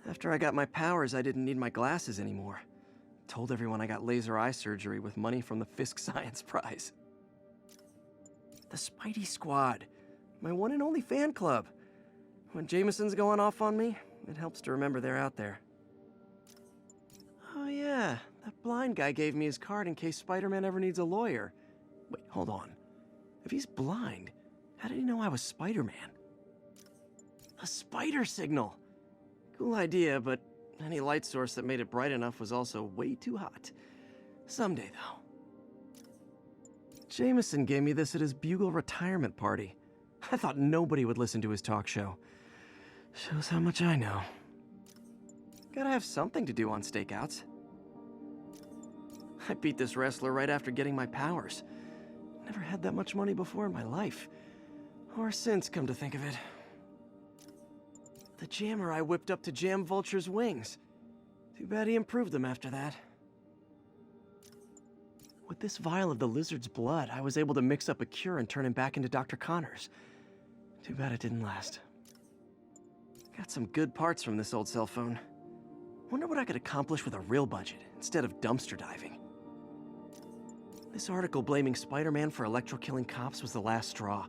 After I got my powers, I didn't need my glasses anymore. Told everyone I got laser eye surgery with money from the Fisk Science Prize. The Spidey Squad, my one and only fan club. When Jameson's going off on me, it helps to remember they're out there. Oh yeah, that blind guy gave me his card in case Spider-Man ever needs a lawyer. Wait, hold on. If he's blind, how did he know I was Spider-Man? A spider signal! Cool idea, but any light source that made it bright enough was also way too hot. Someday, though. Jameson gave me this at his Bugle retirement party. I thought nobody would listen to his talk show. Shows how much I know. Gotta have something to do on stakeouts. I beat this wrestler right after getting my powers. Never had that much money before in my life. Or since, come to think of it. The jammer I whipped up to jam Vulture's wings. Too bad he improved them after that. With this vial of the lizard's blood, I was able to mix up a cure and turn him back into Dr. Connors. Too bad it didn't last. Got some good parts from this old cell phone. Wonder what I could accomplish with a real budget, instead of dumpster diving. This article blaming Spider-Man for electro-killing cops was the last straw.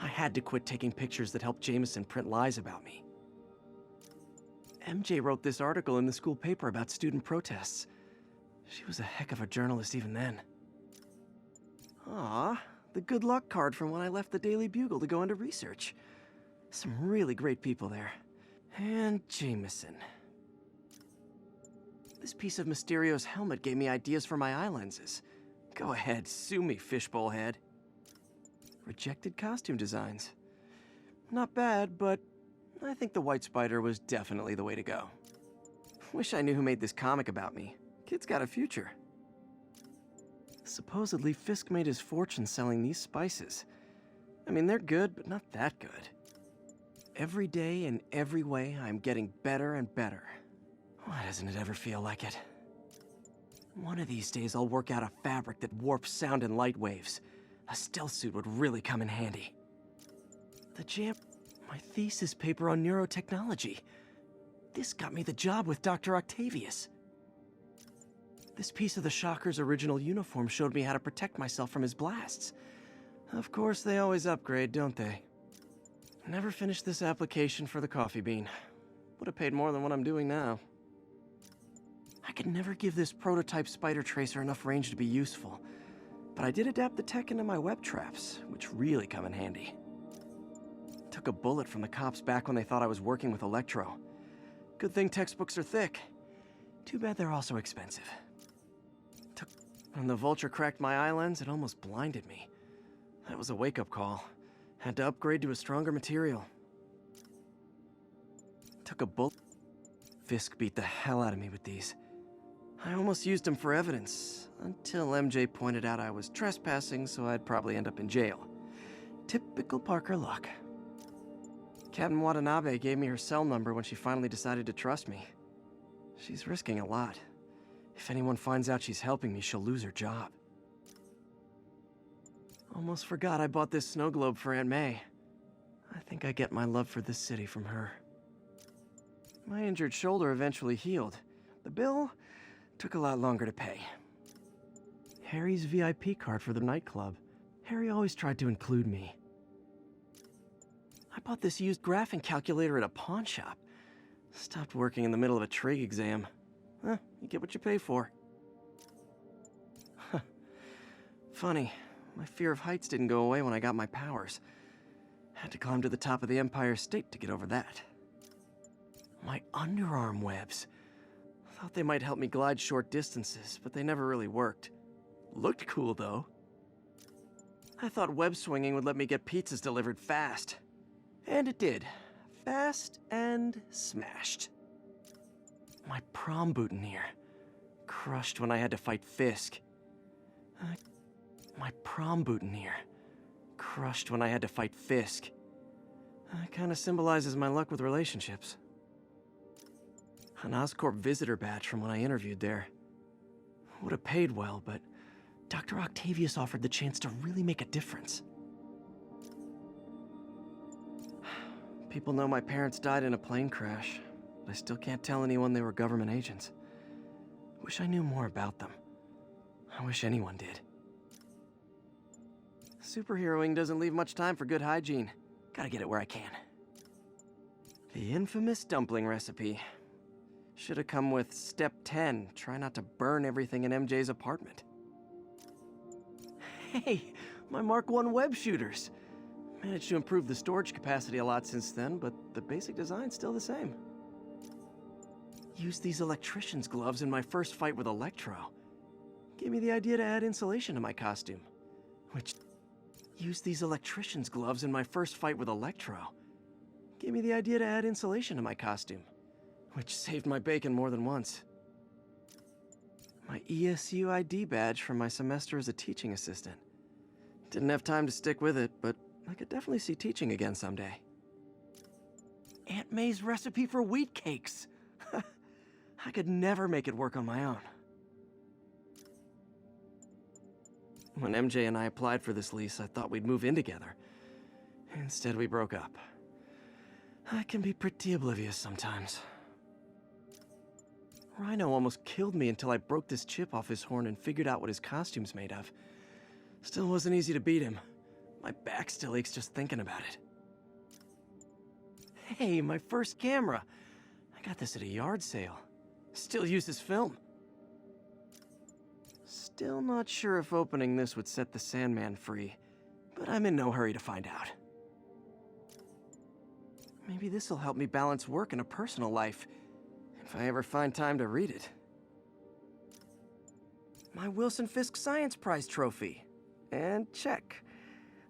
I had to quit taking pictures that helped Jameson print lies about me. MJ wrote this article in the school paper about student protests. She was a heck of a journalist even then. Ah, the good luck card from when I left the Daily Bugle to go into research. Some really great people there. And Jameson. This piece of Mysterio's helmet gave me ideas for my eye lenses. Go ahead, sue me, fishbowl head. Rejected costume designs. Not bad, but I think the White Spider was definitely the way to go. Wish I knew who made this comic about me. Kid's got a future. Supposedly, Fisk made his fortune selling these spices. I mean, they're good, but not that good. Every day, in every way, I'm getting better and better. Why doesn't it ever feel like it? One of these days, I'll work out a fabric that warps sound and light waves. A stealth suit would really come in handy. My thesis paper on neurotechnology. This got me the job with Dr. Octavius. This piece of the Shocker's original uniform showed me how to protect myself from his blasts. Of course, they always upgrade, don't they? Never finished this application for the coffee bean. Would have paid more than what I'm doing now. I could never give this prototype spider tracer enough range to be useful, but I did adapt the tech into my web traps, which really come in handy. Took a bullet from the cops back when they thought I was working with Electro. Good thing textbooks are thick. Too bad they're also expensive. When the Vulture cracked my eye lens, it almost blinded me. That was a wake-up call. Had to upgrade to a stronger material. Took a bullet. Fisk beat the hell out of me with these. I almost used them for evidence, until MJ pointed out I was trespassing, so I'd probably end up in jail. Typical Parker luck. Captain Watanabe gave me her cell number when she finally decided to trust me. She's risking a lot. If anyone finds out she's helping me, she'll lose her job. Almost forgot I bought this snow globe for Aunt May. I think I get my love for this city from her. My injured shoulder eventually healed. The bill took a lot longer to pay. Harry's VIP card for the nightclub. Harry always tried to include me. I bought this used graphing calculator at a pawn shop. Stopped working in the middle of a trig exam. You get what you pay for. Funny, my fear of heights didn't go away when I got my powers. Had to climb to the top of the Empire State to get over that. My underarm webs. Thought they might help me glide short distances, but they never really worked. Looked cool, though. I thought web swinging would let me get pizzas delivered fast. And it did. Fast and smashed. My prom boutonniere. Crushed when I had to fight Fisk. My prom boutonniere. Crushed when I had to fight Fisk. Kinda symbolizes my luck with relationships. An Oscorp visitor badge from when I interviewed there. Would have paid well, but Dr. Octavius offered the chance to really make a difference. People know my parents died in a plane crash. but I still can't tell anyone they were government agents. Wish I knew more about them. I wish anyone did. Superheroing doesn't leave much time for good hygiene. Gotta get it where I can. The infamous dumpling recipe. Should have come with step 10. Try not to burn everything in MJ's apartment. Hey, my Mark I web shooters. Managed to improve the storage capacity a lot since then, but the basic design's still the same. Used these electrician's gloves in my first fight with Electro. Gave me the idea to add insulation to my costume. Used these electrician's gloves in my first fight with Electro. Gave me the idea to add insulation to my costume, which saved my bacon more than once. My ESU ID badge from my semester as a teaching assistant. Didn't have time to stick with it, but I could definitely see teaching again someday. Aunt May's recipe for wheat cakes. I could never make it work on my own. When MJ and I applied for this lease, I thought we'd move in together. Instead, we broke up. I can be pretty oblivious sometimes. Rhino almost killed me until I broke this chip off his horn and figured out what his costume's made of. Still wasn't easy to beat him. My back still aches just thinking about it. Hey, my first camera. I got this at a yard sale. Still uses film. Still not sure if opening this would set the Sandman free, but I'm in no hurry to find out. Maybe this'll help me balance work and a personal life, if I ever find time to read it. My Wilson Fisk Science Prize trophy. And check.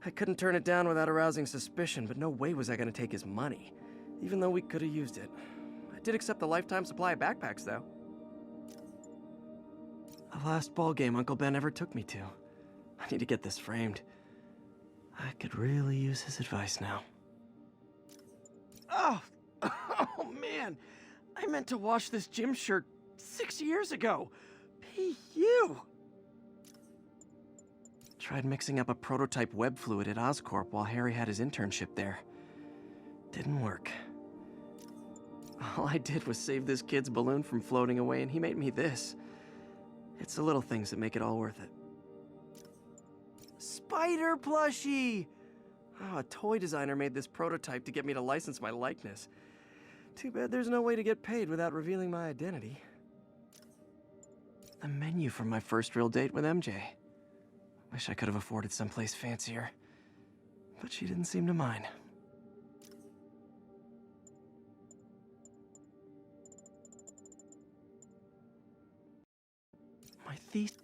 I couldn't turn it down without arousing suspicion, but no way was I gonna take his money, even though we could have used it. I did accept the lifetime supply of backpacks, though. The last ball game Uncle Ben ever took me to. I need to get this framed. I could really use his advice now. Oh, oh man! I meant to wash this gym shirt 6 years ago. PU! Tried mixing up a prototype web fluid at Oscorp while Harry had his internship there. Didn't work. All I did was save this kid's balloon from floating away, and he made me this. It's the little things that make it all worth it. Spider plushie! Oh, a toy designer made this prototype to get me to license my likeness. Too bad there's no way to get paid without revealing my identity. The menu from my first real date with MJ. Wish I could have afforded someplace fancier, but she didn't seem to mind. My thesis...